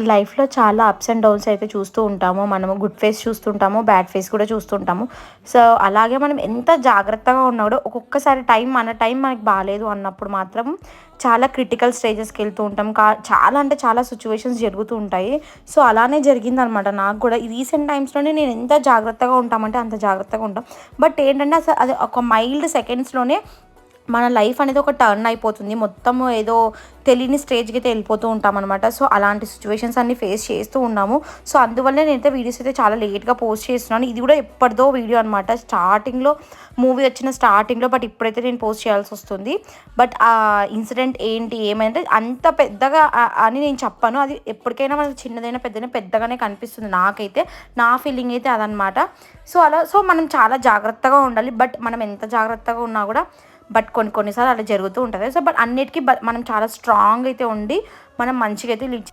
లైఫ్‌లో చాలా ups and downs అయితే చూస్తూ ఉంటాము. మనము గుడ్ ఫేస్ చూస్తుంటాము. బ్యాడ్ ఫేస్ కూడా చూస్తుంటాము. సో, అలాగే మనం ఎంత జాగ్రత్తగా ఉన్నా కూడా ఒక్కొక్కసారి మన టైం మనకు బాలేదు అన్నప్పుడు మాత్రం చాలా క్రిటికల్ స్టేజెస్‌కెళ్తూ ఉంటాం. చాలా అంటే చాలా సిట్యుయేషన్స్ జరుగుతూ ఉంటాయి. సో, అలానే జరిగిందనమాట నాకు కూడా. ఈ రీసెంట్ టైమ్స్‌లోనే నేను ఎంత జాగ్రత్తగా ఉంటామంటే అంత జాగ్రత్తగా ఉంటాం. బట్ ఏంటంటే అది ఒక మైల్డ్ సెకండ్స్‌లోనే మన లైఫ్ అనేది ఒక టర్న్ అయిపోతుంది. మొత్తము ఏదో తెలియని స్టేజ్‌కి అయితే వెళ్ళిపోతూ ఉంటామనమాట. సో, అలాంటి సిట్యుయేషన్స్ అన్నీ ఫేస్ చేస్తూ ఉన్నాము. సో, అందువల్లే నేనైతే వీడియోస్ అయితే చాలా లేట్‌గా పోస్ట్ చేస్తున్నాను. ఇది కూడా ఎప్పటిదో వీడియో అనమాట. మూవీ వచ్చిన స్టార్టింగ్‌లో, బట్ ఇప్పుడైతే నేను పోస్ట్ చేయాల్సొస్తుంది. బట్ ఆ ఇన్సిడెంట్ ఏంటి, ఏమైందంటే అంత పెద్దగా అని నేను చెప్పను. అది ఎప్పటికైనా మనకు చిన్నదైనా, పెద్దదైనా పెద్దగానే కనిపిస్తుంది నాకైతే. నా ఫీలింగ్ అయితే అదనమాట. సో, మనం చాలా జాగ్రత్తగా ఉండాలి. బట్ మనం ఎంత జాగ్రత్తగా ఉన్నా కూడా కొన్ని సార్లు అలా జరుగుతూ ఉంటది. సో, బట్ అన్నిటికి మనం చాలా స్ట్రాంగ్ అయితే ఉండి మనం మంచిగా అయితే లీడ్